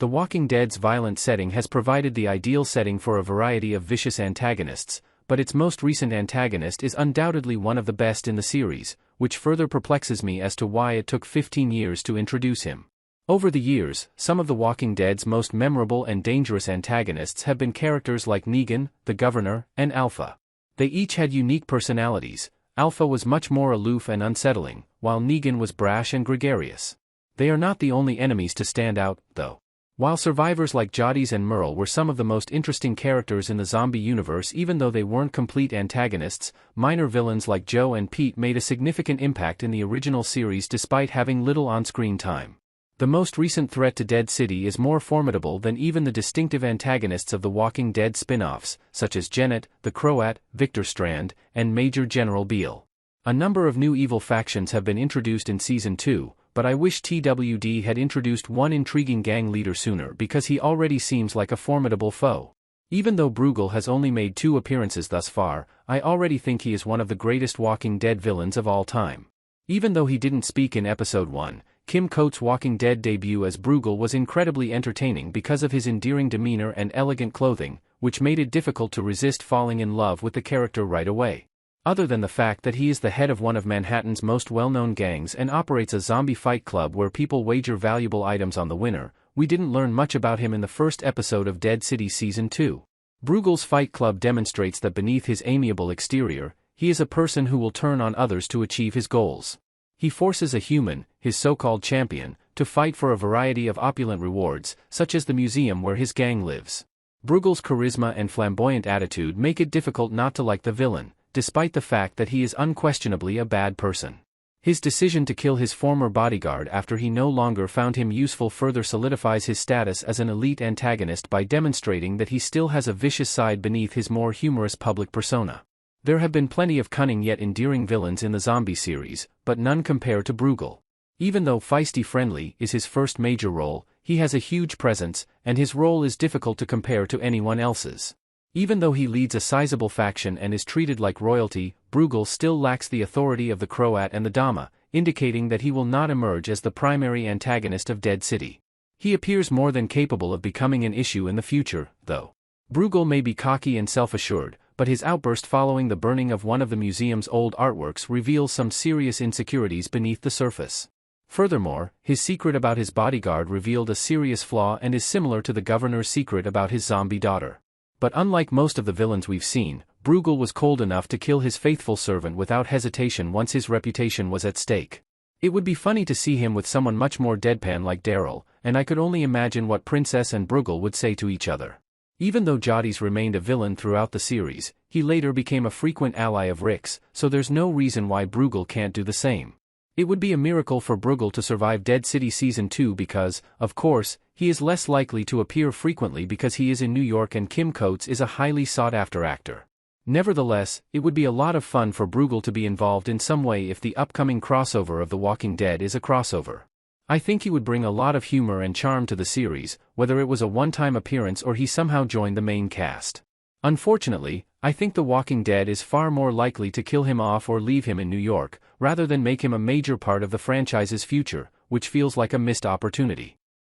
The Walking Dead's violent setting has provided the ideal setting for a variety of vicious antagonists, but its most recent antagonist is undoubtedly one of the best in the series, which further perplexes me as to why it took 15 years to introduce him. Over the years, some of The Walking Dead's most memorable and dangerous antagonists have been characters like Negan, the Governor, and Alpha. They each had unique personalities. Alpha was much more aloof and unsettling, while Negan was brash and gregarious. They are not the only enemies to stand out, though. While survivors like Jadis and Merle were some of the most interesting characters in the zombie universe, even though they weren't complete antagonists, minor villains like Joe and Pete made a significant impact in the original series despite having little on-screen time. The most recent threat to Dead City is more formidable than even the distinctive antagonists of the Walking Dead spin-offs, such as Genet, the Croat, Victor Strand, and Major General Beale. A number of new evil factions have been introduced in Season 2, but I wish TWD had introduced one intriguing gang leader sooner because he already seems like a formidable foe. Even though Bruegel has only made 2 appearances thus far, I already think he is one of the greatest Walking Dead villains of all time. Even though he didn't speak in Episode 1, Kim Coates' Walking Dead debut as Bruegel was incredibly entertaining because of his endearing demeanor and elegant clothing, which made it difficult to resist falling in love with the character right away. Other than the fact that he is the head of one of Manhattan's most well-known gangs and operates a zombie fight club where people wager valuable items on the winner, we didn't learn much about him in the first episode of Dead City Season 2. Bruegel's fight club demonstrates that beneath his amiable exterior, he is a person who will turn on others to achieve his goals. He forces a human, his so-called champion, to fight for a variety of opulent rewards, such as the museum where his gang lives. Bruegel's charisma and flamboyant attitude make it difficult not to like the villain, despite the fact that he is unquestionably a bad person. His decision to kill his former bodyguard after he no longer found him useful further solidifies his status as an elite antagonist by demonstrating that he still has a vicious side beneath his more humorous public persona. There have been plenty of cunning yet endearing villains in the zombie series, but none compare to Bruegel. Even though Feisty Friendly is his first major role, he has a huge presence, and his role is difficult to compare to anyone else's. Even though he leads a sizable faction and is treated like royalty, Bruegel still lacks the authority of the Croat and the Dama, indicating that he will not emerge as the primary antagonist of Dead City. He appears more than capable of becoming an issue in the future, though. Bruegel may be cocky and self-assured, but his outburst following the burning of one of the museum's old artworks reveals some serious insecurities beneath the surface. Furthermore, his secret about his bodyguard revealed a serious flaw and is similar to the governor's secret about his zombie daughter. But unlike most of the villains we've seen, Bruegel was cold enough to kill his faithful servant without hesitation once his reputation was at stake. It would be funny to see him with someone much more deadpan like Daryl, and I could only imagine what Princess and Bruegel would say to each other. Even though Jadis remained a villain throughout the series, he later became a frequent ally of Rick's, so there's no reason why Bruegel can't do the same. It would be a miracle for Bruegel to survive Dead City Season 2 because, of course, he is less likely to appear frequently because he is in New York and Kim Coates is a highly sought-after actor. Nevertheless, it would be a lot of fun for Bruegel to be involved in some way if the upcoming crossover of The Walking Dead is a crossover. I think he would bring a lot of humor and charm to the series, whether it was a one-time appearance or he somehow joined the main cast. Unfortunately, I think The Walking Dead is far more likely to kill him off or leave him in New York, rather than make him a major part of the franchise's future, which feels like a missed opportunity.